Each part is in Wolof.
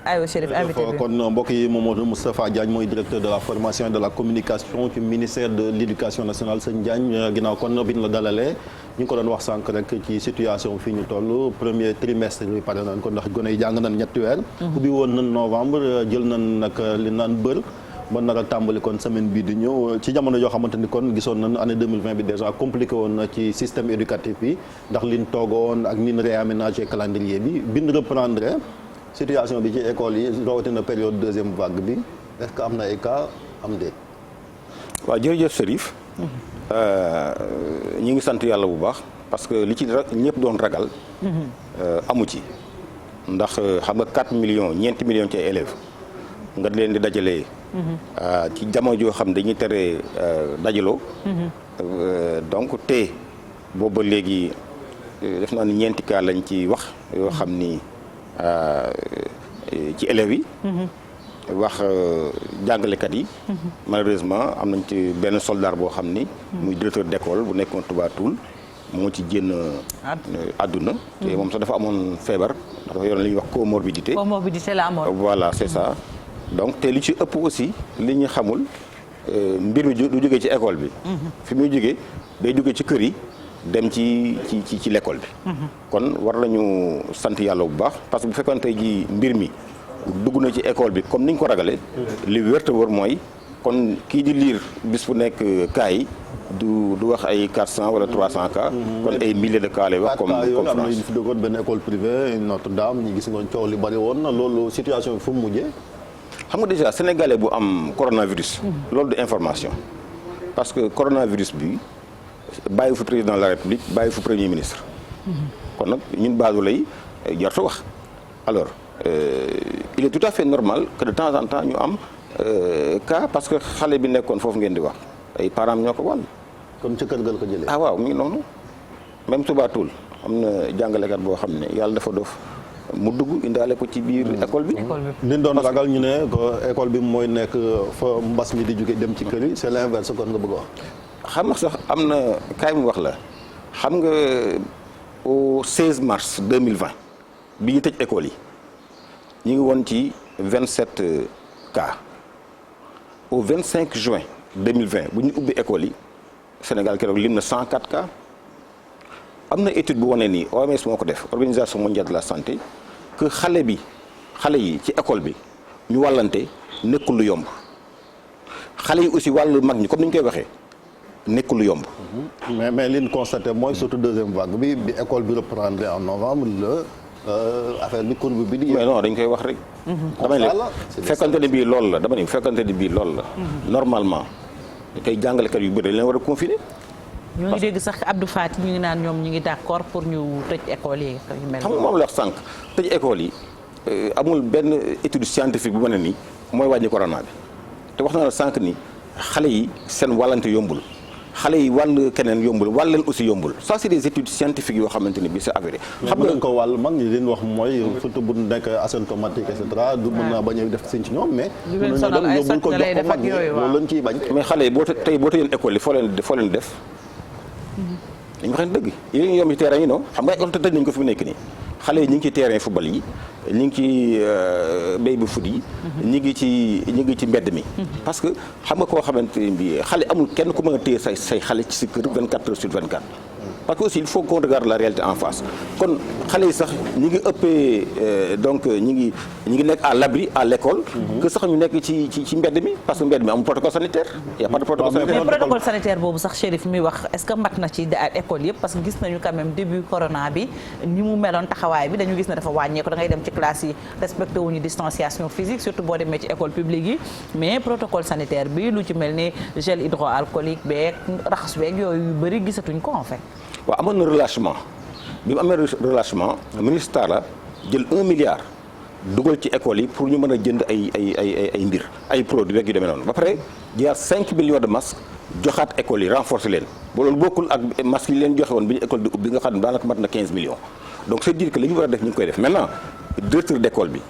aywa Chérif invité bi kon mbokk yi Mamadou Moustapha Diagne mooy directeur de la formation et de la communication ci ministère de l'éducation nationale sëñ Diagne ginnaaw kon bi ñu la dalalee ñu ngi ko doon wax sànq rek ci situation fii ñu toll premier trimestre bi pare nañ ko ndax gone yi jàng nañ ñetti weer. ubbi woon nañ novembre jël nañ nag li naan bër. ba nar a tàmbali kon semaine bii di ñëw ci jamono yoo xamante ni kon gisoon nañ année 2020 bi déjà compliqué woon na ci système éducatif bi ndax liñ toogoon ak niñ réaménagé calendrier bi ñu reprendre situation bi ci école yi rawatina période deuxième vague bi est-ce que am na ay cas am déet. waaw jërëjëf Chérif. ñi ngi sant yàlla bu baax parce que li ci ñëpp doon ragal. amu ci ndax xam nga 4 millions ñeenti millions ci ay élèves nga leen di dajalee. ci jamono joo xam dañuy tere dajaloo. donc te booba léegi def naa ni ñeenti cas lañ ci wax yoo xam ni ci élèves yi. wax jàngalekat yi. malheureusement am nañ ci benn soldat boo xam ni. muy directeur d'école bu nekkoon Touba Toul moo ci génn àdduna. te moom sax dafa amoon feebar dafa yoroon li ñuy wax comorbidité. comorbidité la amoon. voilà c'est ça. donc te li ci ëpp aussi li ñu xamul mbir mi du jógee ci école bi. fi muy jógee day jógee ci kër yi dem ci l'école bi. kon war nañu sant yàlla bu baax parce que bu fekkoon tey jii mbir mi dugg na ci école bi comme ni ñu ko ragalee. li wér te wër mooy kon kii di liir bis bu nekk cas yi du wax ay 400 wala 300 cas. kon ay milliers de cas lay wax. comme France am na ñu fi duggoon benn école privée Notre-Dame ñi gis nga coow li bari woon na loolu situation bi fu mu mujjee. xam nga déjà sénégalais bu am coronavirus. loolu de information parce que coronavirus bi bàyyi fu président de la république bàyyi fu premier ministre. kon nag ñun baasu lay jarta wax alors il est tout à fait normal que de temps en temps ñu am cas parce que xale bi nekkoon foofu ngeen di wax ay parents ñoo ko wàll. kon ca kër ga la ko jëlee. ah waaw mi ngi noonu même Touba Toul am na jàngalekat boo xam ne yàlla dafa dof mu dugg indaale ko ci biir école bi. li doon ragal ñu ne école bi mooy nekk fa mbas mi di jóge dem ci kër yi c'est l'inverse kon nga bëgg a wax. xam nga sax am na kaay mu wax la xam nga au 16 mars 2020 bi ñu tëj école yi ñu ngi woon ci 27 cas au 25 juin 2020 bu ñu ubbi école yi Sénégal keroog lim na 104 cas. am na étude bu wane nii OMS moo ko def organisation mondiale de la santé que xale yi ci école bi ñu wàllante nekkul lu yomb xale yi aussi wàllu mag ñi comme ni ñu koy waxee nekkul lu yomb. mais li ñu constaté mooy surtout deuxième vague bi école bi reprendre en novembre affaire bi courbe bi di. mais non dañ koy wax rek. dama ne fekkante ne bii loolu la dama ne fekkante ne bii loolu la. normalement tey jàngalekat yu bëri dañ leen war a confiner. ñoo ngi dégg sax Abdou Fati ñu ngi naan ñoom ñu ngi d'accord pour ñu tëj école yi. xam nga moom la wax sànq tëj école yi amul benn étude scientifique bu mën a nii mooy wàññi corona bi te wax naa la sànq ni xale yi seen wàllante yombul xale yi wàll keneen yombul wàll leen aussi yombul ça c'est des études scientifiques yoo xamante ni bi c'est avéré. xam nga ko wàll mag ñi leen wax mooy surtout bu nekk asymptomatique et cetera du mën naa bañ a def siñ ci ñoom mais. lu leen sonal ay sàcc lay def ak yooyu waaw loolu lañ ciy bañ. mais xale yi boo tëjoon école yi foo leen def. dañu waxee dëgg yéen ngi yomb ci terrain yi non xam nga école te tëj nañu ko fi mu nekk nii xale yi ñu ngi ci terrain football yi ñu ngi ci baby foot yi ñu ngi ci mbedd mi parce que xam nga koo xamante ne bi xale amul kenn ku mën a téye say xale ci si kër 24 heures sur 24 parce que aussi il faut qu'on regarde la réalité en face kon xale yi sax ñi ngi ëppee donc ñi ngi nekk à l'abri à l'école que sax ñu nekk ci mbedd mi parce que mbedd mi amul protocole sanitaire y a pas de protocole sanitaire. mais protocole sanitaire boobu sax Chérif mi wax est-ce que mat na ci école yëpp parce que gis nañu quand même début corona bi ni mu meloon taxawaay bi dañu gis ne dafa wàññeeku da ngay dem ci classe yi respecté wuñu distanciation physique surtout boo demee ci école publique yi mais protocole sanitaire bi lu ci mel ni gel hydroalcoolique beeg raxas beeg yooyu yu bëri gisatuñ ko en fait. waaw amoon na relâchement bi mu amee relâchement ministère la jël 1 milliard dugal ci école yi pour ñu mën a jënd ay mbir ay produits rek yu demee noonu ba pare jaar 5 millions de masques joxaat école yi renforcer leen ba loolu bokkul ak masques yi leen joxe woon bi ñu école di ubbi nga xam ne daanaka mat na 15 millions donc c'est dire que li ñu war a def ñu ngi koy def maintenant directeur d'école bi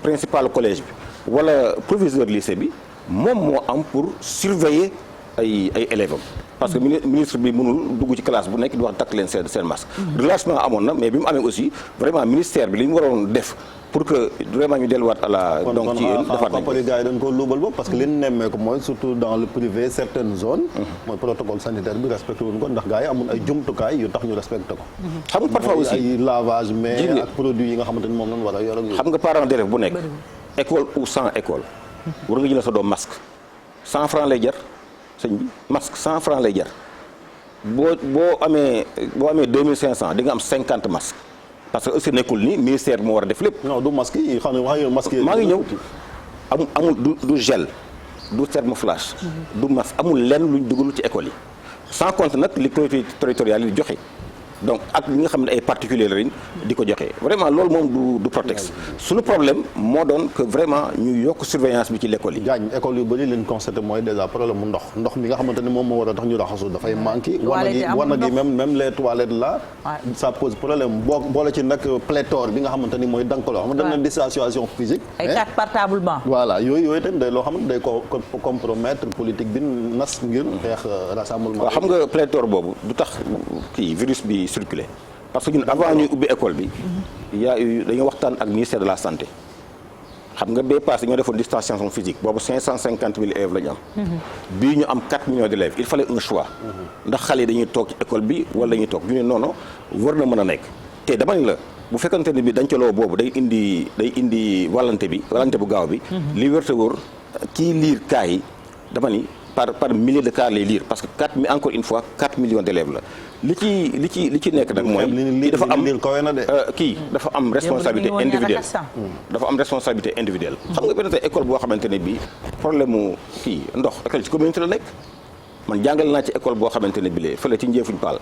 principal collège bi wala proviseur lycée bi moom moo am pour surveiller ay élèves am parce que ministre bi mënul dugg ci classe bu nekk di wax takk leen seen masque. relâchement amoon na mais bi mu amee aussi vraiment ministère bi li mu waroon def pour que vraiment ñu delluwaat à la. donc ci defaat nañ ko gars yi dañ ko luubal ba parce que li ñu nemmee ko mooy surtout dans le privé certaines zones. mooy protocole sanitaire bi respecté wuñ ko ndax gars yi amul ay jumtukaay yu tax ñu respecté ko. xam nga parfois aussi ay lavage mais ak produits yi nga xamante ni moom lañ war a yor ak xam nga parent d'élève bu nekk école ou sans école war nga jël sa doom masque 100 francs lay jar sëñ bi masque 100 francs lay jar boo amee 2500 di nga am 50 masques parce que aussi nekkul ni ministère moo war a def lépp. non du masque yi xam ne wax yow masque yi. maa ngi ñëw amul du gel du thermoflash du masque amul lenn luñ dugalu ci école yi sans compte nag li collectivités territoriales yi joxe. donc ak li nga xam ne ay particuliers lañ di ko joxe vraiment loolu moom du prétexte suñu problème moo doon que vraiment ñu yokk surveillance bi ci l'école yi. Diagne école yu bëri li ñu constaté mooy déjà problème mu ndox mi nga xamante ni moom moo war a tax ñu raxasu dafay manqué. wanag yi même les toilettes là. ça pose problème boole ci nag pléthore bi nga xamante ni mooy dankaloo xam nga dañ leen distanciation physique. ay carte portable banc. voilà yooyu tamit day loo xam ne day ko compromettre politique bi nas ngir xeex rassemblement. waaw xam nga pléthore boobu du tax kii virus bi circuler parce que ñun avant ñuy ubbi école bi dañoo waxtaan ak ministère de la santé xam nga bee passé ñoo defoon distanciation physique boobu 550 000 élèves la ñu am bii ñu am 4 millions d'élèves il fallait un choix ndax xale yi dañuy toog ci école bi wala dañuy toog ñu ne non war na mën a nekk te dama ne la bu fekkante ne bi dancaloo boobu day indi wàllante bu gaaw bi li wérte wóor kii liir cas yi dama ni par milliers de cas lay lire parce que encore une fois 4 millions d'élèves la li ci nekk nag mooy dafa am responsabilité individuelle xam nga benn tey école boo xamante ne bii problème mu ndox école ci communauté la nekk man jàngal naa ci école boo xamante ne bi lee fële ci Njeefuñ Paal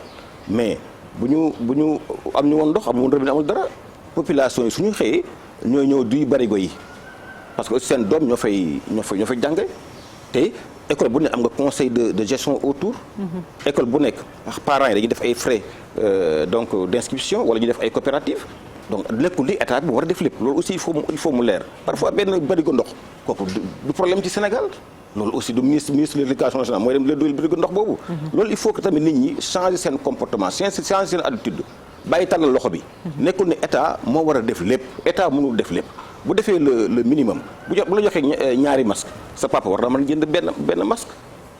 mais bu ñu am ñu woon ndox am woon robinet amul dara population yi suñu xëyee ñooy ñëw duy barigo yi parce que seen doom ñoo fay jànge te école bu nekk am nga conseil de gestion autour. école bu nekk parents yi dañuy def ay frais donc d'inscription wala ñu def ay coopératives donc nekkul li état bi war a def lépp loolu aussi il faut mu leer parfois benn barigo ndox kooku du problème ci Sénégal loolu aussi du ministre de l'éducation nationale mooy dem la doyul barigo ndox boobu. loolu il faut que tamit nit ñi changer seen comportement changer seen attitude bàyyi tàllal loxo bi. nekkul ne état moo war a def lépp état mënul def lépp. bu defee le minimum bu la joxee ñaari masque sa papa war na mën a jënd benn masque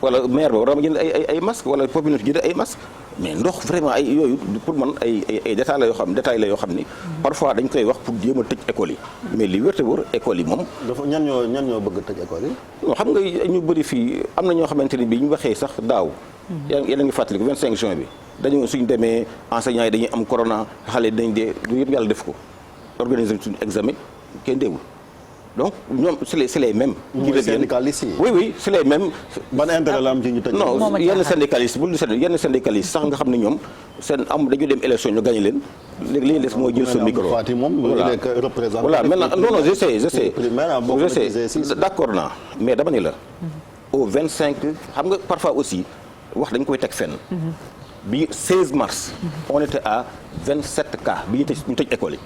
wala maire ba war na mën a jënd ay masque wala population jënd ay masque mais ndox vraiment ay yooyu pour man ay détails la yoo xam ni parfois dañ koy wax pour jéem a tëj école yi mais li wérte wóor école yi moom dafa ñan ñoo bëgg tëj école yi non xam nga ñu bëri fii am na ñoo xamante ni bi ñu waxee sax daaw yéen a ngi fàttaliku 25 juin bi dañu suñ demee enseignants yi dañuy am corona xale dañ dee lu yëpp yàlla def ko organiser suñu examen kenn déggul donc ñoom c'est les mêmes. mooy syndicalistes yi. oui c'est les mêmes. ban intérêt la am ci ñu tëj. non yenn syndicalistes sax nga xam ne ñoom dañu dem élection ñu gagné leen léegi li ñu des mooy jël sa micro. voilà maintenant non je sais d'accord naa mais dama ne la. au 25 xam nga parfois aussi wax dañ koy teg fenn. bi 16 mars. on était à 27 cas bi ñu tëj école yi.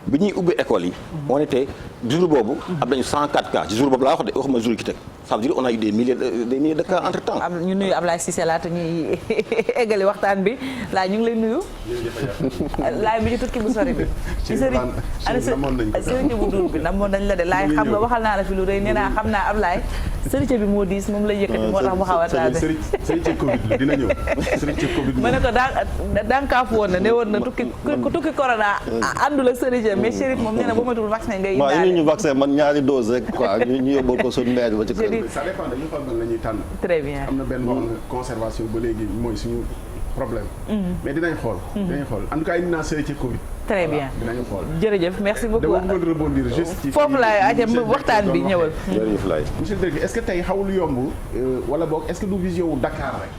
bi ñuy ubbi école yi. on était jour boobu. am nañu 104 cas ci jour boobu laa wax de waxuma jour yi ki teg ça veut dire on a eu des milliers de cas entre temps. ñu nuyu Ablaye Cissé laata ñuy eggali waxtaan bi laay ñu ngi lay nuyu. laay bi ci tukki bu sori bi. ci sëriñ bu duur bi namoon nañ la de laay xam nga waxal naa la fi lu rëy nee naa xam naa Ablaye sëriñ bi moo diis moom lay yëkkati moo tax mu xaw a tardé. sëriñ Covid bi dina ñëw sëriñ Covid. ma ne ko daankaafu woon na ne woon na tukki corona àndul ak sëriñ mais Chérif moom nee na boo matul vaccin ngay indaale. waaw ñu vaccin man ñaari dose rek quoi ñu yóbbul ko suñu maire ba ci kër. ça dépend dañu xool ban la ñuy tànn. très bien am na benn boo xam ne conservation ba léegi mooy suñu problème. mais dinañ xool. en tout cas indi naa sëriñ Covid. très bien dinañu xool. jërëjëf merci beaucoup. dama bëgg rebondir juste ci foofu laay ajam waxtaan bi ñëwal. jërëjëf laay. monsieur le directeur est-ce que tey xawul yomb wala boog est-ce que du vision wu Dakar rek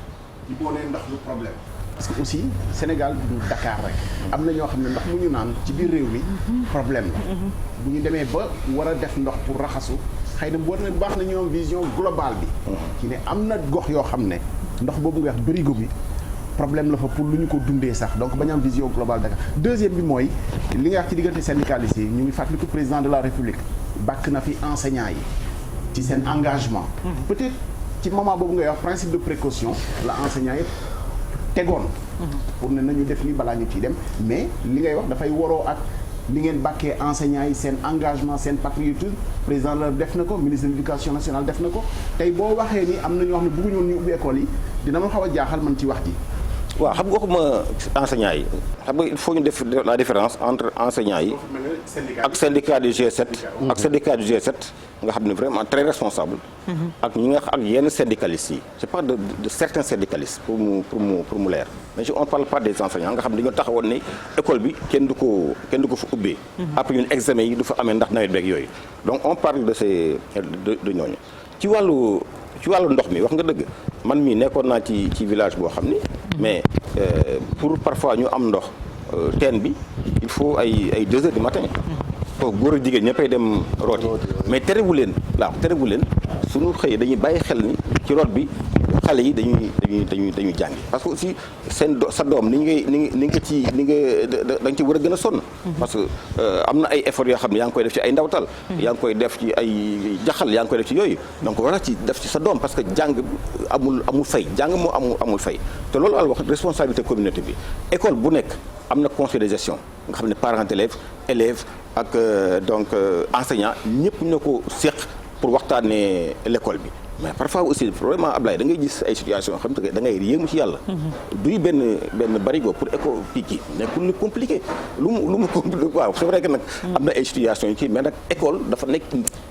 ñu boole ndox du problème. parce que aussi Sénégal du Dakar rek am na ñoo xam ne ndox mu ñu naan ci biir réew mi problème la bu ñu demee ba war a def ndox pour raxasu xëy na war na baax na ñoom vision globale bi ci ne am na gox yoo xam ne ndox boobu nga wax bërigo bi problème la fa pour lu ñu ko dundee sax donc bañ am vision globale Dakar deuxième bi mooy li nga wax ci diggante syndicalistes yi ñu ngi fàttaliku président de la République bàkk na fi enseignants yi ci seen engagement peut-être ci moment boobu ngay wax principe de précaution la enseignant yëpp tegoon. pour ne nañu def ni balaa ñu ciy dem mais li ngay wax dafay waroo ak li ngeen bàkkee enseignants yi seen engagement seen patriotisme président la def na ko ministre de l'éducation nationale def na ko tey boo waxee ni am na ñoo xam ne bëgguñu woon ñu ubbi école yi dina ma xaw a jaaxal man ci wax ji. waaw xam nga waxuma enseignants yi xam nga il faut ñu def la différence entre enseignants yi ak syndicat du G7 ak syndicat du G7 nga xam ne vraiment très responsable ak ñi nga ak yenn syndicalistes yi je parle de certains syndicalistes pour mu leer mais on parle pas des enseignants nga xam ne dañoo taxawoon ne école bi kenn du ko fa ubbee après ñun examen yi du fa amee ndax nawet beeg yooyu donc on parle de ces de ñooñu ci wàllu ndox mi wax nga dëgg man mii nekkoon naa ci village boo xam ni mais pour parfois ñu am ndox teen bi il faut ay 2 heures du matin foofu góor ak jigéen ñëppay dem rooti mais terewu leen suñu xëyee dañuy bàyyi xel ni ci root bi xale yi dañuy jàngi parce que aussi sa doom da nga ci war a gën a sonn parce que am na ay efforts yoo xam ne yaa ngi koy def ci ay ndawtal yaa ngi koy def ci ay jaxal yaa ngi koy def ci yooyu donc war a ci def ci sa doom parce que jàng amul fay jàng moo amul fay te loolu al wax responsabilité communauté bi école bu nekk am na conseil de gestion nga xam ne parents d'élèves ak donc enseignants ñëpp ñoo ko séq pour waxtaanee l'école bi mais parfois aussi vraiment Ablaye da ngay gis ay situation yoo xam ne da ngay yéemu ci yàlla duy benn barigo pour école kii nekkul lu compliqué lu mu compliqué waaw c'est vrai que nag am na ay situation yi kii mais nag école dafa nekk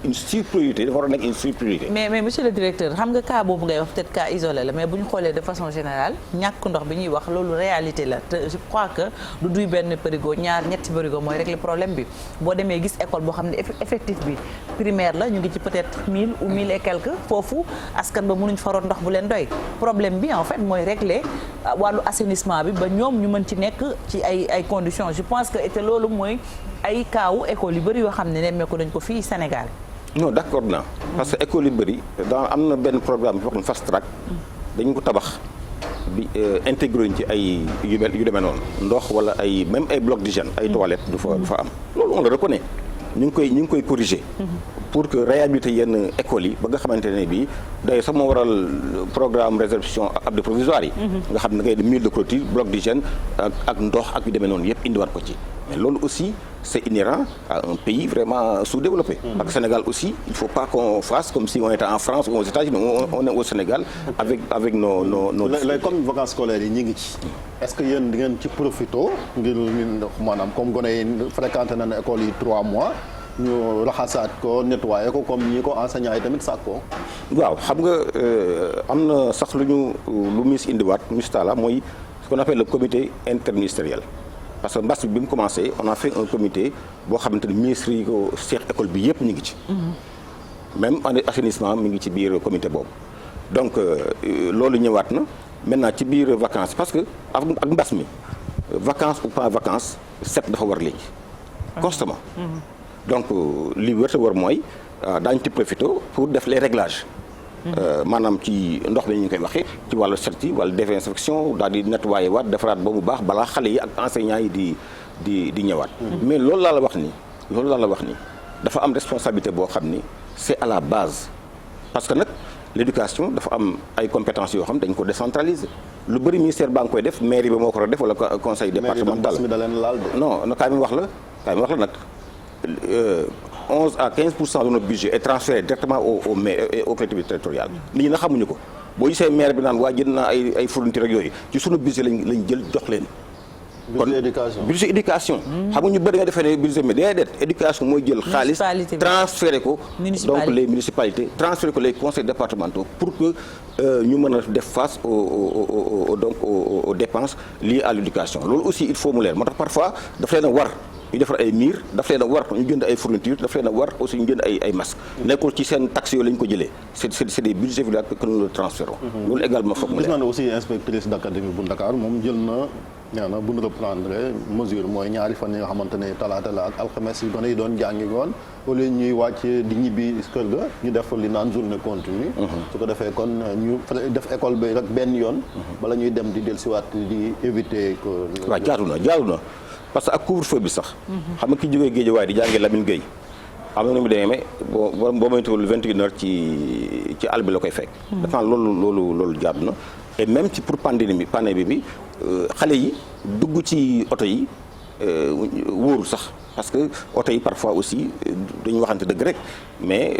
une surpriorité dafa war a nekk une surpriorité mais monsieur le directeur xam nga cas boobu ngay wax peut-être cas isolé la mais bu ñu xoolee de façon générale ñàkk ndox bi ñuy wax loolu réalité la te je crois que du duy benn barigo ñetti barigo mooy régler problème bi boo demee gis école boo xam ne effectif bi primaire la ñu ngi ci peut-être 1000 ou 1000 et quelques foofu askan ba mënuñ faroon ndox bu leen doy problème bi en fait mooy régler wàllu assainissement bi ba ñoom ñu mën ci nekk ci ay conditions je pense que te loolu mooy ay kaawu école yu bëri yoo xam ne nemmeeku nañ ko fii Sénégal. non d'accord naa parce que école yu bëri am na benn programme bi wax fast track dañu ko tabax bi intégré ci ay yu demee noonu ndox wala ay même ay blocs d'hygiène ay toilettes du fa am loolu on le reconnaît ñu ngi koy corriger pour que réhabiliter yenn écoles yi ba nga xamante ne bii day sax moo waral programme réservation abri provisoire yi nga xam ne ngay mur de clôture bloc d'hygiène ak ndox ak yu demee noonu yëpp indiwaat ko ci mais loolu aussi c'est inhérent à un pays vraiment sous-développé parce que Sénégal aussi il faut pas qu'on fasse comme si on était en France ou aux États-Unis on est au Sénégal avec nos léegi comme vacances scolaires yi ñu ngi ci est-ce que yéen di ngeen ci profito ngir maanaam comme gone yi fréquenté na école yi 3 mois ñu raxasaat ko nettoyer ko comme ñi ko enseignants yi tamit sàkk ko waaw xam nga am na sax lu mis indiwaat mistala mooy ce qu'on appelle le comité interministériel parce que mbas bi mu commencé on a fait un comité boo xamante ni ministre yi ko seex école bi yëpp ñu ngi ci même assainissement mi ngi ci biir comité boobu donc loolu ñëwaat na maintenant ci biir vacances parce que ak mbas mi vacances ou pas vacances set dafa war léegi constamment donc li wërta war mooy daañu ci profité pour def les réglages maanaam ci ndox mi ñu koy waxee ci wàllu set yi wàllu désinfection daal di nettoyer waat defaraat ba mu baax balaa xale yi ak enseignants yi di ñëwaat mais loolu laa la wax ni dafa am responsabilité boo xam ni c'est à la base parce que nag l'éducation dafa am ay compétences yoo xam dañ ko décentraliser lu bëri ministère baa ngi koy def mairie ba moo ko war a def wala conseil départemental non kaay mi wax la nag 11 à 15% de notre budget est transféré directement aux collectivités territoriales nit ñi na xamuñu ko boo gisee maire bi naan waa jënd naa ay fournitures ak yooyu ci sunu budget lañ jël jox leen kon budget éducation xam nga ñu bëri nga defee ne budget mais déedéet éducation mooy jël xaalis transféré ko donc les municipalités transféré ko les conseils départementaux pour que ñu mën a def face aux dépenses liées à l'éducation loolu aussi il faut mu leer moo tax parfois daf leen a war ñu defar ay miir daf leen a war ñu jënd ay fournitures daf leen a war aussi ñu jënd ay masques nekkul ci seen taxes yooyu la ñu ko jëlee c'est des budgets que nous le transférons loolu également foog mu leer gis naa ne aussi inspectrice d'académie bu Dakar moom jël na bu ñu reprendre mesure mooy ñaari fan yi nga xamante ne talaata la ak alxames yi gone yi doon jàngi woon au lieu ñuy wàcc di ñibbi kër ga ñu def li naan journée continue su ko defee kon ñu def école bi rek benn yoon bala ñuy dem di dellusiwaat di éviter que waaw jaadu na parce que ak couvre-feu bi sax xam nga ki jógee Guédiawaye di jàngee Lamine Gueye am na nu mu demee mais boo moytuwul 21h ci àll bi la koy fekk. dafa loolu jaadu na et même ci pour pandémie bi xale yi dugg ci oto yi wóorul sax parce que oto yi parfois aussi dañuy waxante dëgg rek mais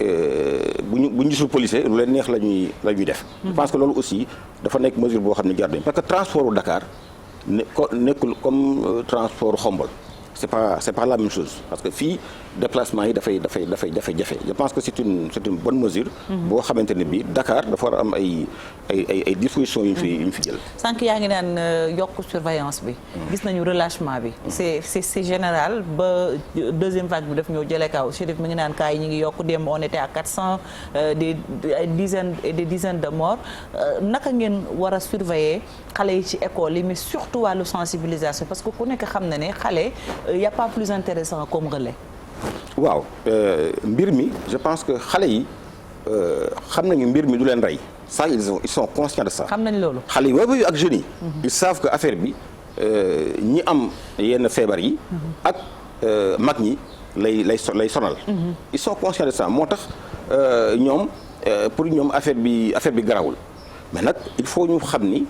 bu ñu gisul policier lu leen neex la ñuy def. je pense que loolu aussi dafa nekk mesure boo xam ne jaar nañ parce que transport Dakar nekkul comme transport Xombol. c'est pas la même chose parce que fii déplacement yi dafay jafe je pense que c'est une bonne mesure. boo xamante ne bii Dakar dafa war a am ay dispositions yu ñu fi jël. sànq yaa ngi naan yokk surveillance bi. gis nañu relâchement bi. c'est général ba deuxième vague bi daf ñëw jëlee kaw Chérif mi ngi naan cas yi ñu ngi yokk démb on était à 400 des dizaines de morts naka ngeen war a surveiller xale yi ci école yi mais surtout wàllu sensibilisation parce que ku nekk xam na ne xale. Il y a pas plus intéressant comme relais. waaw mbir mi je pense que xale yi xam nañu mbir mi du leen rey ça ils sont conscients de ça. xam nañ loolu. xale yi boobu ak jeunes yi. ils savent que affaire bi ñi am yenn feebar yi. ak mag ñi lay sonal. ils sont conscients de ça moo tax ñoom pour ñoom affaire bi garawul mais nag il faut ñu xam ni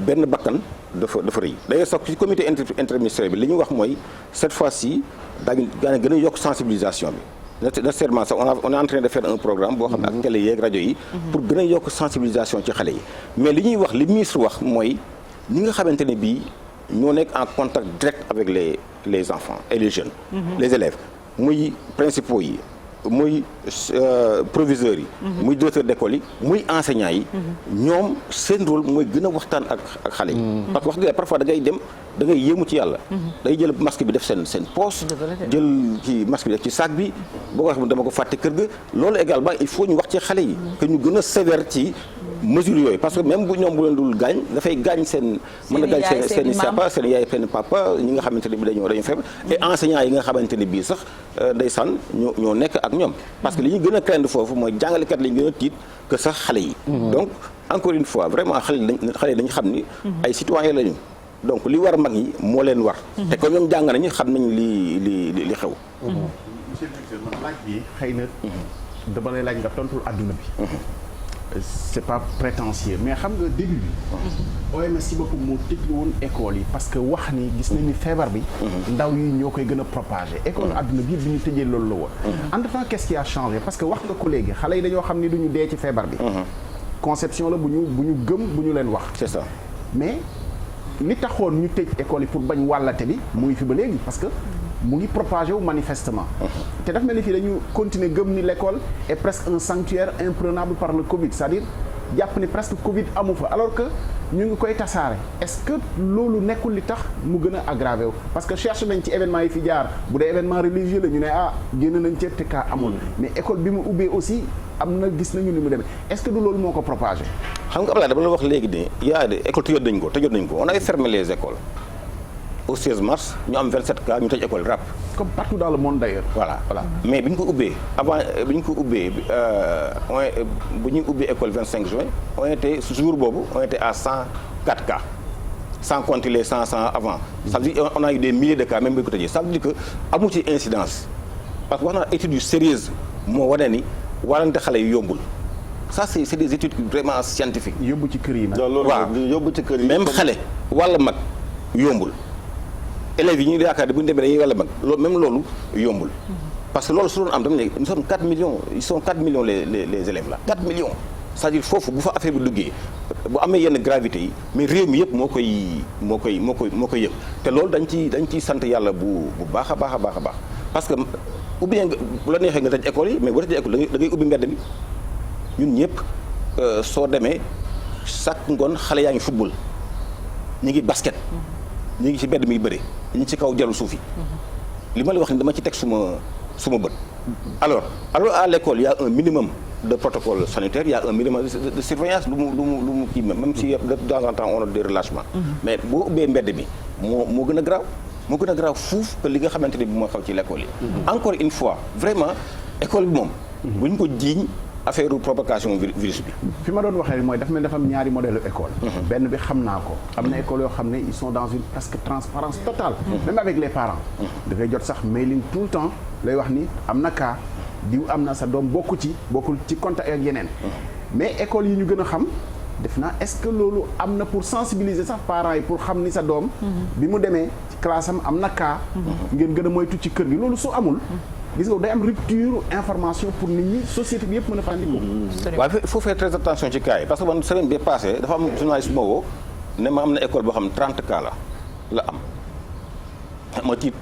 benn bakkan. dafa rëy d'ailleurs sax ci comité interministériel bi li ñu wax mooy cette fois-ci daañu gën a yokk sensibilisation bi nécessairement sax on est en train de faire un programme boo xam ne ak télé yeeg rajo yi pour gën a yokk sensibilisation ci xale yi mais li ñuy wax li ministre wax mooy ñi nga xamante ne bii ñoo nekk en contact direct avec les enfants et les jeunes les élèves muy principaux yi muy proviseurs yi muy directeur d'école yi muy enseignants yi ñoom seen rôle mooy gën a waxtaan ak xale yi parce que wax dëgg parfois da ngay yéemu ci yàlla day jël masque bi def seen poche jël ci masque bi def ci sac bi boo ko wax dama ko fàtte kër ga loolu également il faut ñu wax ci xale yi que ñu gën a sévère ci mesures yooyu parce que même bu ñoom bu leen dul gaañ dafay gaañ seen yaay seen papa ñi nga xamante ne bi dañoo feebar et enseignants yi nga xamante ne bii sax ndeysaan ñoo nekk ak ñoom parce que li ñu gën a craindre foofu mooy jàngalekat lañu gën a tiit que sax xale yi donc encore une fois vraiment xale yi dañu xam ni ay citoyens lañu donc li war mag ñi moo leen war te comme ñoom jàng nañu xam nañ li xew monsieur le directeur man laaj bi xëy na dama lay laaj nga tontul àdduna bi c'est pas prétentieux mais xam nga début bi OMS ci boppam moo tëjlu woon école yi parce que wax ni gis nañ ni feebar bi ndaw yi ñoo koy gën a propager école àdduna bi ñu tëjee loolu la woon entre-temps qu'est-ce qui a changé parce que wax nga ko léegi xale yi dañoo xam ni duñu dee ci feebar bi conception la bu ñu gëm bu ñu leen wax c'est ça mais li taxoon ñu tëj école yi pour bañ wàllate bi mu ngi fi ba léegi parce que mu ngi propagé wu manifestement te daf mel ni fii dañu continuer gëm ni l'école est presque un sanctuaire imprenable par le Covid c'est-à-dire jàpp ni presque Covid amu fa alors que ñu ngi koy tasaare est-ce que loolu nekkul li tax mu gën a aggravé wu parce que cherche nañ ci événement yi fi jaar bu dee événement religieux la ñu ne génn nañ ci te cas amul mais école bi mu ubbee aussi am na gis nañu ni mu demee est-ce que du loolu moo ko propagé. xam nga Abdoulaye dama la wax léegi ne y a des écoles tëjoon nañ ko on avait fermé les écoles au 16 mars ñu am 27 cas ñu tëj école rap. comme partout dans le monde d'ailleurs. voilà mais bi ñu ko ubbee bu ñu ubbee école 25 juin on était jour boobu on était à 104 cas sans compter les 100 avant. ça veut dire on a eu des milliers de cas même bi ñu ko tëjee ça veut dire que amu ci incidence parce que wax naa études yu sérieuses moo wane ni wàllante xale yu yombul. ça c'est des études vraiment scientifiques. yóbbu ci kër yi nag. waaw yóbbu ci kër yi. même xale wala mag yombul élèves yi ñu yaakaar ne bu ñu demee dañuy wala mag loolu yombul. parce que loolu su doon am dama ne nous sommes 4 millions ils sont 4 millions les élèves là 4 millions. c'est-à-dire foofu bu fa affaire bi duggee bu amee yenn gravité yi mais réew mi yëpp moo koy yëg te loolu dañ ciy sant yàlla bu baax a baax parce que ubbi nga bu la neexee nga tëj école yi mais bu tëjee école da ngay ubbi mbedd mi. ñun ñëpp soo demee chaque ngoon xale yaa ngi football ñu ngi basket ñu ngi ci mbedd mi bëri ñu ngi ci kaw jalu suuf yi li ma la wax ni dama ci teg suma bët alors à l'école il y a un minimum de protocole sanitaire il y a un minimum de surveillance lu mu kii même si de temps en temps on a des relâchements mais boo ubbee mbedd mi moo gën a graaw fuuf que li nga xamante ne bi moo xaw ci l'école yi encore une fois vraiment école bi moom bu ñu ko jiiñ affaire propagation virus bi. fi ma doon waxee mooy dafa mel dafa am ñaari modèle école. benn bi xam naa ko. am na école yoo xam ne ils sont dans une presque transparence totale. même avec les parents. da ngay jot sax mailing tout le temps lay wax ni am na cas diw am na sa doom bokkul ci contact ak yeneen. mais école yi ñu gën a xam def naa est-ce que loolu am na pour sensibiliser sax parents yi pour xam ni sa doom. bi mu demee ci classe am na cas. ngeen gën a moytu ci kër gi loolu su amul. gis nga day am rupture information pour nit ñi société bi yëpp mën a fàttaliku. waaw il faut faire très attention ci cas yi parce que man semaine bi passé dafa am journaliste moo woo ne ma am na école boo xam ne 30 cas la am ma tiit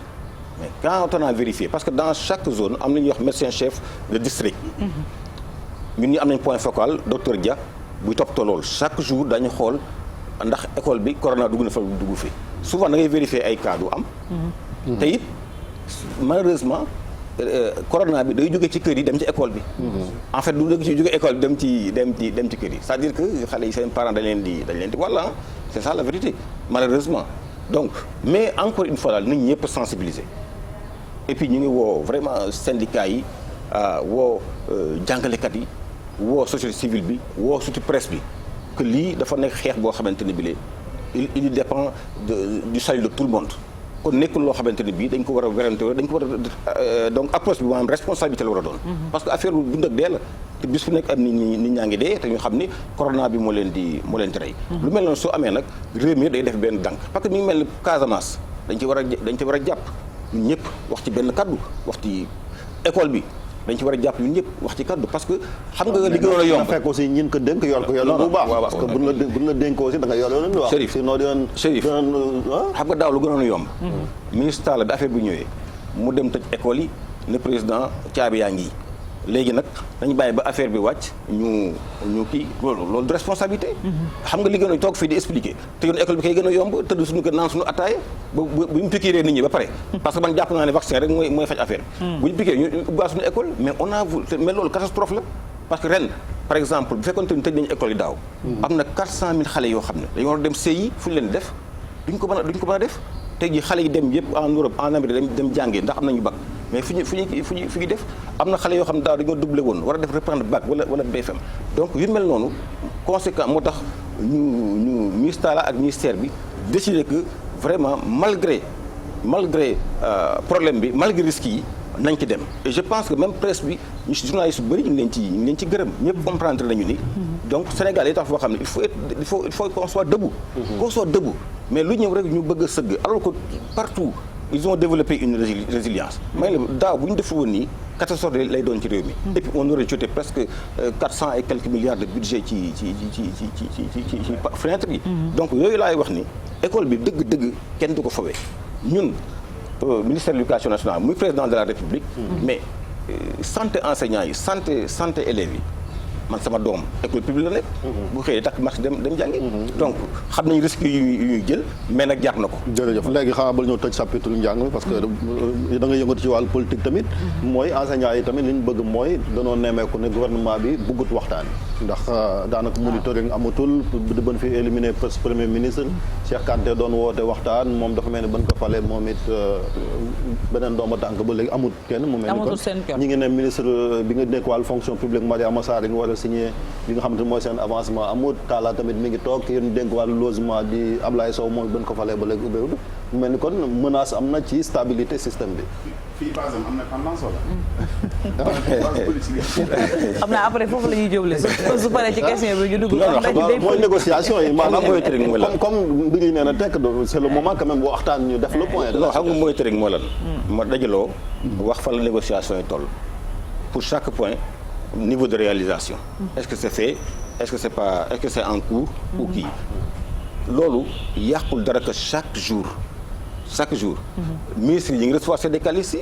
mais quand on a vérifié parce que dans chaque zone am na ñuy wax médecin chef de district. ñun ñi am nañ point focal docteur Dia buy toppatoo loolu chaque jour dañu xool ndax école bi corona dugg na fa dugg fi souvent da ngay vérifier ay cas du am. te it malheureusement. corona bi day jóge ci kër yi dem ci école bi. en fait du jóge école bi dem ci kër yi c'est-à-dire que xale yi seen parents dañ leen di walla c'est ça la vérité malheureusement donc mais encore une fois daal nit ñëpp sensibiliser et puis ñu ngi woo vraiment syndicats yi woo jàngalekat yi woo société civile bi woo surtout presse bi que lii dafa nekk xeex boo xamante ne bi il dépend du salut de tout le monde. kon nekkul loo xamante ne bii dañ ko war a werante dañ ko war a donc approche bi maanaam responsabilité la war a doon. parce que affaire bu dund ak dee la te bis fu nekk am nit ñaa ngi dee te ñu xam ni corona bi moo leen di rey. lu mel noonu soo amee nag réew mi day def benn dànk parce que mi ngi mel ni Casamance dañ ci war a jàpp ñun ñëpp wax ci benn kaddu wax ci école bi. dañ ci war a jàpp ñun ñëpp wax ci kaddu parce que xam nga li gënoon a yomb fekk aussi ñin ko dénk yor ko yor bu baax parce que buñ la dénk aussi da nga yor leen wax Chérif Chérif xam nga daaw lu gënoon a yomb ministre Talla bi affaire bu ñëwee mu dem tëj école yi le président caabi yaa ngi léegi nag dañu bàyyi ba affaire bi wàcc ñu kii loolu de responsabilité xam nga li gën a toog fii di expliquer te yoon école bi kay gën a yomb tëdd suñu kër naan suñu attaaye bu ñu piqûre nit ñi ba pare parce que man jàpp naa ne vaccin rek mooy faj affaire bu ñu piqûre ñu ubbiwaat suñu école mais loolu catastrophe la parce que ren par exemple bu fekkoon te tëj nañu école yi daaw am na 400 000 xale yoo xam ne dañu war a dem CI fu ñu leen def duñ ko mën a def tey jii xale yi dem yëpp en Europe en Amérique dem jàngee ndax am nañu bac mais fu ñu def am na xale yoo xam ne daaw dañoo doublé woon war a def reprendre bac wala BFM donc yu mel noonu conséquent moo tax ñu ministère la ak ministère bi décidé que vraiment malgré problème bi malgré risques yi nañ ci dem et je pense que même presse bi ñu journalistes yu bëri ñu ngi leen ci gërëm ñëpp comprendre nañu ni donc Sénégal yi tax foo xam ne il faut qu'on soit debout mais lu ñëw rek ñu bëgg a sëgg alors que partout ils ont développé une résilience may la daaw bu ñu def woon nii catastrophe lay doon ci réew mi et puis on aurait jeté presque 400 et quelques milliards de budget ci fenêtre yi donc yooyu laay wax ni école bi dëgg kenn du ko fawee ñun ministère de l'éducation nationale muy président de la République mais santé enseignants yi santé élèves yi man sama doom école publique la nekk bu xëyee takk marché dem jàngi donc xam nañ risque yu ñuy jël mais nag jar na ko jërëjëf léegi xanaa bal ñoo tëj chapitre njàng mi parce que da nga yëngatu ci wàllu politique tamit mooy enseignants yi tamit li ñu bëgg mooy danoo nemmeeku ne gouvernement bi bëggut waxtaan ndax daanaka monitoring amatul di bën fi éliminer premier ministre Cheikh Kanté doon woote waxtaan moom dafa mel ni bën ko falee moom it beneen dooma tànk ba léegi amut kenn mu mel ni kon ñi ngi ne ministre bi nga nekk wàllu fonction publique Mariama Sarr yi nga war a signé li nga xamante ne mooy seen avancement amut Talla tamit mi ngi toog yéen dénk wàllu logement di Ablaye Sow moom bën ko falee ba léegi ubbeewul mu mel ni kon menace am na ci stabilité système bi fii par exemple am na tendance wala. xam naa après foofu la ñuy jublu su paree ci question bi ñu dugg. mooy négociation yi maanaam comme bi ñu nee na tekk c'est le moment quand même bu waxtaan ñu def le point. non xam nga mooy tërig moo lan ma dajaloo wax fa la négociation yi toll pour chaque point niveau de réalisation. est-ce que c'est fait est-ce que c'est en cours ou kii loolu yàqul dara que chaque jour ministre yi ngi recevoir syndicalistes yi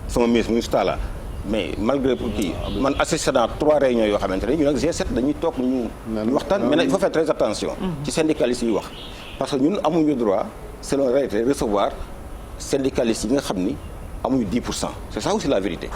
sama ministre Talla mais malgré kii man assisté dans 3 réunions yoo xamante ne ñu nag G7 dañuy toog ñu waxtaan mais nag il faut faire très attention ci syndicalistes yi wax parce que ñun amuñu droit selon réalité recevoir syndicalistes yi nga xam ni amuñu 10%. C'est ça aussi la vérité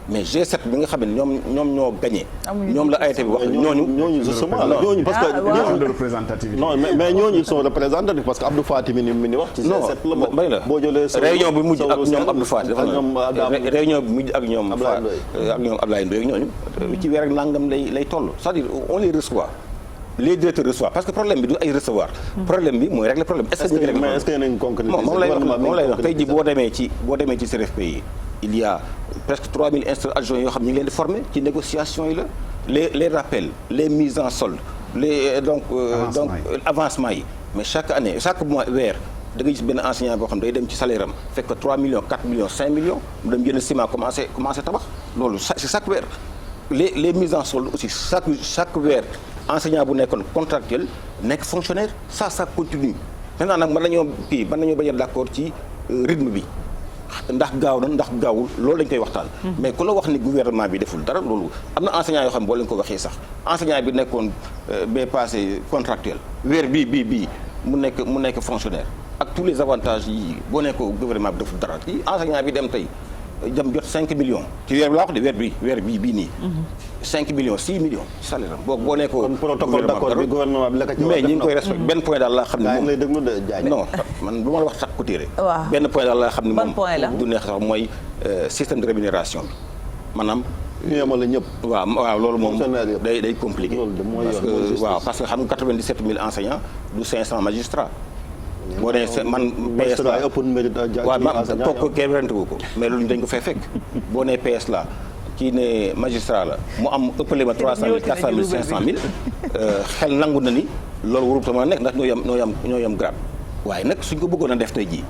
mais G7 bi nga xam ne ñoom ñoo gagné. ñoom la AIT bi wax ñooñu justement ñooñu parce que de représentativité. non mais ñooñu ils sont représentatifs parce que Abdou Faty mi ni wax ci G7 la bokk. bay la boo jëlee réunion bi mujj ak ñoom Abdou Faty dafa réunion bi mujj ak ñoom Abdoulaye Ndoye ak ñooñu ci weer ak nangam lay toll c'est-à-dire on les reçoit. Les directeurs reçoivent parce que problème bi du ay recevoir. problème bi mooy régler problème. est-ce que ñu ngi régler est-ce que yéen a ngi concrétiser moom lay wax tey jii boo demee ci CRFPI il y a presque 3000 instructeurs adjoints yoo xam ñu ngi leen di former ci négociations yi la les rappels les mises en solde les donc avancement yi mais chaque année chaque mois weer da ngay gis benn enseignant boo xam day dem ci salaire am fekk 3 millions 4 millions 5 millions mu dem jënd ciment commencé tabax loolu c'est chaque weer les mises en solde aussi chaque weer enseignant bu nekkoon contractuel nekk fonctionnaire ça continue maintenant nag mën nañoo bañ a d'accord ci rythme bi ndax gaaw na ndax gaawul loolu lañ koy waxtaan mais ku la wax ni gouvernement bi deful dara loolu am na enseignant yoo xam ne boo leen ko waxee sax enseignant bi nekkoon bee passé contractuel weer bii mu nekk fonctionnaire ak tous les avantages yi boo nekk gouvernement bi deful dara ci enseignant bi dem tey jam jot 5 millions ci weer bi laa wax de weer bii nii 5 millions 6 millions salaire am boo nekk kon protocole d'accord bi gouvernement bi la ko ci mais ñi ngi koy respecté benn point daal laa xam ne moom lay déglu de jaay non man bu ma la wax sax ku téere waaw benn point daal laa xam ne ban point la moom du neex sax mooy système de rémunération bi maanaam ñu yemale ñëpp waaw loolu moom fonctionnaire yëpp day compliqué parce que xam nga 97 000 enseignants du 500 magistrats boo nee man PS la waaw kooku kenn werante wu ko mais loolu dañ ko fay fekk boo nee PS la kii ne magistrat la mu am ëppale ma 300 000 400 000 500 000 xel nangu na ni loolu warul sama nekk ndax ñoo yam grade waaye nag suñ ko bëggoon a def tey jii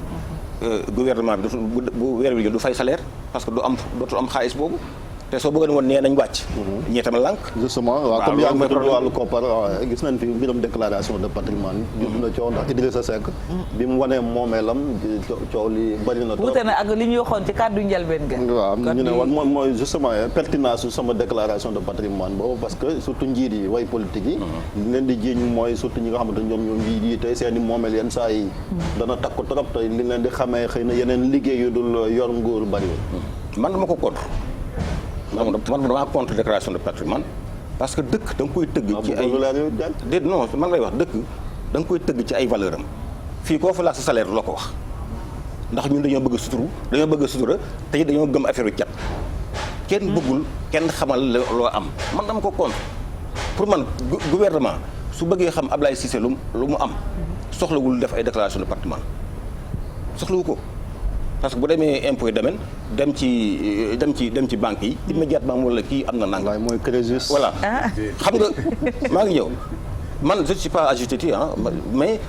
gouvernement bi bu weer bi du fay salaire parce que dootul am xaalis boobu te soo bëggoon woon nee nañ wàcc. ñee tam lànk. justement waaw comme yaa ngi tudd wàllu koppar gis nañ fi mbiram déclaration de patrimoine judd na coow ndax Idrissa Seck bi mu wanee moomeelam coow li bari na trop. wuute na ak li ñu waxoon ci kàddu njëlbeen ga. waaw ñu ne wan mooy justement pertinence su sama déclaration de patrimoine boobu parce que surtout njiit yi way politique yi li leen di jiiñ mooy surtout ñi nga xamante ñoom ñoo ngi jiite seen i moomeel yenn saa yi dana takku trop te li leen di xamee xëy na yeneen liggéey yu dul yor nguur bariwul. man dama ko contre. man damaa contre déclaration de patrimoine parce que dëkk da nga koy tëgg ci ay déet non man lay wax dëkk da nga koy tëgg ci ay valeur am fii koo fa laaj sa salaire la ko wax ndax ñun dañoo bëgg sutura te dañoo gëm affaire u cat kenn bëggul kenn xamal loo am man dama ko contre pour man gouvernement su bëggee xam Ablaye Cissé lu mu am soxlawul def ay déclaration de patrimoine soxlawu ko parce que bu demee impôt domaine dem ci banque yi immédiatement mu la kii am na nang mooy Crésus voilà xam nga maa ngi ñëw man je ne suis pas agité mais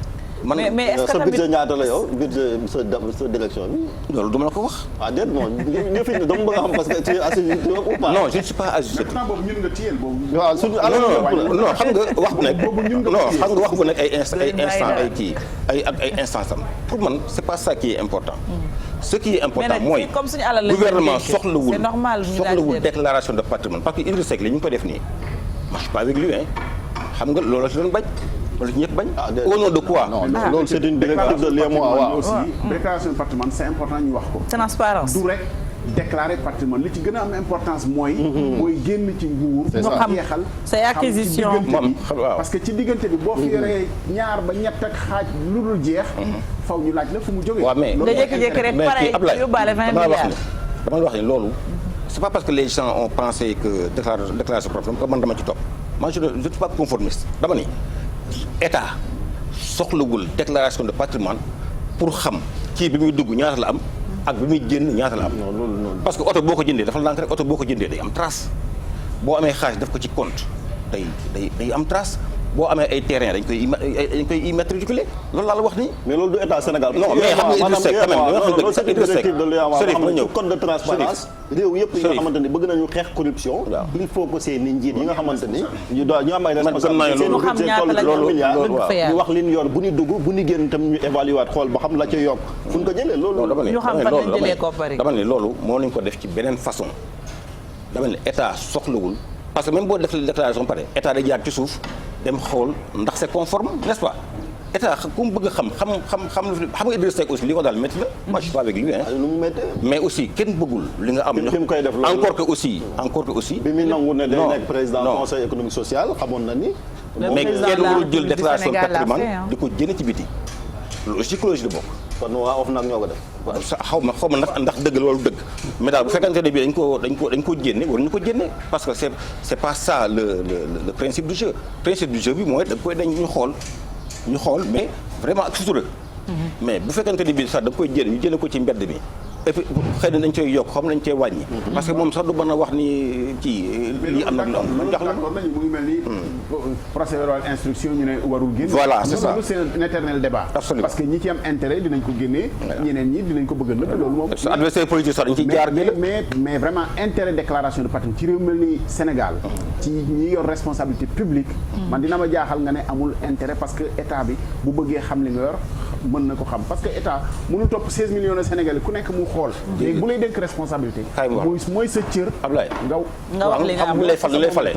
est-ce que sa budget ñaata la yow budget sa direction bi. loolu du ma la ko wax. déet non ñu fi dama bëgg a xam parce que tu es assis ou pas. non je ne suis pas agité. boobu ñun nga téyel boobu. waaw suñu non xam nga wax bu nekk ay instant ay kii ay instance am pour man c'est pas ça qui est important. Ce qui est important mooy gouvernement soxlawul déclaration de patrimoine parce que Idrissa Seck li ñu ko def nii moi je suis pas avec lui xam nga loolu la ci doon bañ. wala ñëpp bañ. au nom de quoi. non loolu c'est une directive de l'UEMOA waaw. déclaration de patrimoine c'est important ñu wax ko. transparence du rek déclarer patrimoine li ci gën a am importance mooy. mooy génn ci nguur. c'est ça jeexal say acquisition parce que ci diggante bi boo fi yoree ñaar ba ñett ak xaaj lu dul jeex. faw ñu laaj la fu mu jógee. waaw mais nga jékki-jékki rek pare yóbbaale 20 milliards. dama wax ni loolu c'est pas parce que les gens ont pensé que déclaration de patrimoine que man dama ci topp moi je ne suis pas conformiste dama ni. État soxlawul déclaration de patrimoine pour xam kii bi muy dugg ñaata la am ak bi muy génn ñaata la am. parce que oto boo ko jëndee dafa lànk rek oto boo ko jëndee day am trace boo amee xaalis def ko ci compte day am trace boo amee ay terrain dañ koy immatriculer loolu laa la wax nii. mais loolu du état Sénégal. non mais xam nga Idrissa Seck quand même loolu c'est une directive de l'UEMOA Chérif ma ñëw code de transparence réew yëpp yi nga xamante ni bëgg nañu xeex corruption. il faut que seen njiit yi nga xamante ni ñu am ay responsabilité seen budget toll ci milliards ñu wax li ñu yor bu ñu dugg bu ñu génn tam ñu évaluer waat xool ba xam la ca yokk fu ñu ko jëlee loolu. dama ne loolu moo nañu ko def ci beneen façon dama ne état soxlawul parce que même boo def déclaration pare état day jaar ci suuf dem xool ndax c'est conforme n'est-ce pas état ku mu bëgg a xam nga Idrissa Seck aussi li ko daal métti la. moi je suis pas avec lui hein. mais aussi kenn bëggul li nga am. encore que aussi. bi muy nangu ne day nekk président conseil économique social xamoon na ni. mais kenn warul jël déclaration de patrimoine di ko jëlee ci biti. loolu aussi psychologie la bokk. kon waa OFNAC ñoo ko def. xaw ma ndax dëgg la wala dëgg mais daal bu fekkante ne bii dañ ko génne waruñu ko génne parce que c'est pas ça le principe du jeu. principe du jeu bi mooy ñu xool mais vraiment ak sutura. mais bu fekkante ne bii sax da nga koy jël ñu jëlee ko ci mbedd mi. et puis xëy na dañ cay yokk xam nañ cay wàññi. parce que moom sax du mën a wax ni kii lii am na lu am lu jax la. mu ngi mel ni procès verbal instruction ñu ne warul génn. voilà c'est ça c'est un éternel débat. absolument parce que ñi ci am intérêt dinañ ko génnee. ñeneen ñi dinañ ko bëgg a nëbb loolu moom. adversaire politique sax dañ ciy jaar mais vraiment intérêt déclaration de patrimoine ci réew mel ni Sénégal. ci ñi yor responsabilité publique. man dina ma jaaxal nga ne amul intérêt parce que état bi bu bëggee xam li nga yor mën na ko xam parce que état mënul topp 16 millions de Sénégalais ku nekk mu xool. léegi bu lay dénk responsabilité. mooy sa cër. Ablaye nga wax li nga am lu lay fal lu lay fale.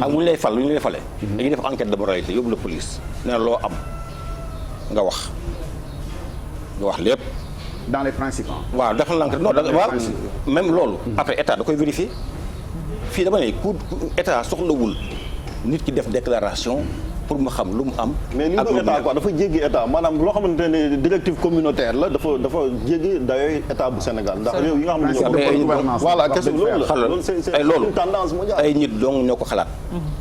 ak mu lay fal lu ñu lay fale. dañuy def enquête de moralité yóbbu la police. nee na loo am nga wax lépp. dans les principes. waaw dafa l'enquête non waaw même loolu. après état da koy vérifier. fii dama ne ku état soxlawul nit ki def déclaration. pour mu xam lu mu am. mais li mu état quoi dafa jéggi état maanaam loo xamante ne directive communautaire la dafa jéggi dayooy état bu Sénégal ndax réew yi nga xam ne ñoo voilà question loolu c'est une tendance mondiale. ay nit dong ñoo ko xalaat.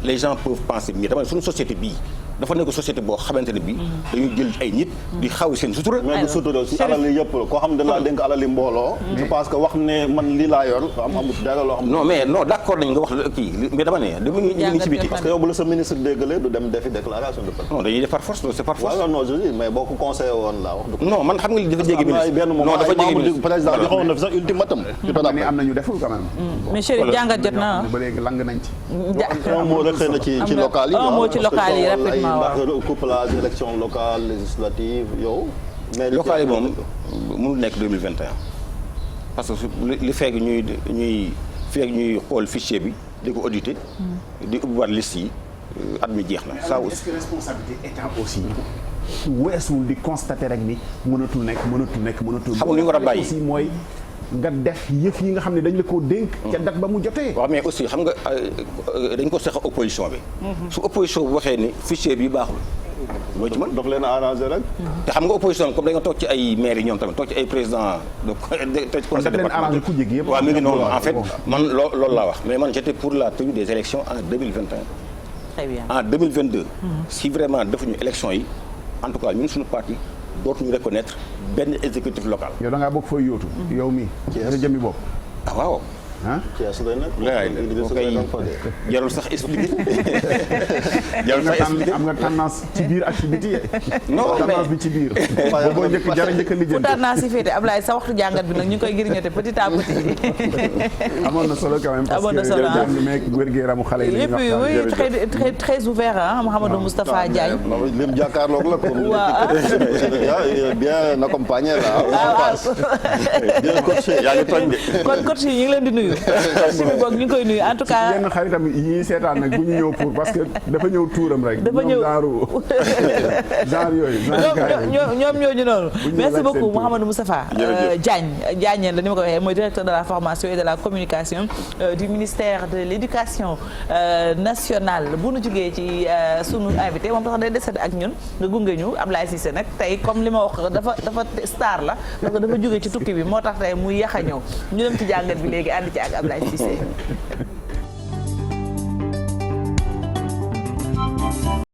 les gens peuvent penser mais dama ne suñu société bii dafa nekk société boo xamante ne bii. dañuy jël ay nit di xaw seen sutura. mais du sutura si alal yi yëpp koo xam ne dañ laa dénk alal yi mbooloo. je pense que wax ne man lii laa yor amul dara loo xam. non mais non d'accord nañ nga wax kii mais dama ne dama ngi ci biti. parce que yow bu la sa ministre déggalee du dem defi déclaration de patrimoine. non dañuy def par force c'est par force. waaw non je dis mais boo ko conseillé woon laa wax. non man xam nga li dafa jéggi ministre. non dafa jéggi ministre président joxoon na fi sax ultimatum. am na ñu deful quand même. mais Chérif jàngat jot na ba léegi lang nañ ci. un mot rek xëy na ci local yi. un mot ci local yi rapidement waaw couplage élection locale législative yow. mais local yi moom mënul nekk 2021 parce que li fekk ñuy xool fichier bi di ko auditer. di ubbiwaat liste yi at mi jeex na. ça aussi est-ce que responsabilité état aussi. weesuwul di constater rek ni mënatul nekk. xam nga li ñu war a bàyyi aussi mooy. nga def yëf yi nga xam ne dañ la koo dénk. ca date ba mu jotee. waaw mais aussi xam nga dañ ko seq opposition bi. su opposition bi waxee ni fichier bi baaxul. loo ci mën daf leen a arrangé rek. te xam nga opposition comme da nga toog ci ay maires yi ñoom tamit toog ci ay président de conseil départemental. ku jég yëpp. waaw mi ngi noonu en fait man loolu laa wax mais man j'étais pour la tenue des élections en 2021. très bien en 2022. si vraiment defuñu élection yi en tout cas ñun suñu parti dootuñu reconnaître benn exécutif local. yow da ngaa bëgg fooy yóotu. yow mii. sa jëmmi bopp. ah waaw. Thiès lay nekk. jarul sax expliqué. am nga tendance ci biir ak ci biti. non tendance bi ci biir. boo njëkk a lijjanti. fu tendance yi féete Ablaye sa waxtu jàngat bi nag ñu ngi koy grignoter petit à petit. amoon na solo quand même. amoon na solo parce que jàng wér-gu-yaramu xale yi. lépp oui très très ouvert ah Mouhamadou Moustapha Diagne. lim jàkkaarloog la comme. waaw bien accompagné là. bien coaché yaa ngi tooñ de. kon coach yi ñu ngi leen di nuyu. coach bi boog ñu ngi koy nuyu en tout cas. yenn xaritam yi seetaan nag bu ñu ñëw pour parce que dafa ñëw tuuram rek. dafa ñëw genre yooyu. ñoom ñooñu noonu. merci beaucoup Mouhamadou Moustapha Diagne la ni ma ko waxee mooy directeur de la formation et de la communication du ministère de l'éducation nationale bu nu jógee ci sunu invité moom tax day desati ak ñun nga gunge ñu Ablaye Cissé nag tey comme li ma wax dafa star la parce que dafa jógee ci tukki bi moo tax tey muy yax a ñëw ñu dem ci jàngat bi léegi ànd ci ak Ablaye Cissé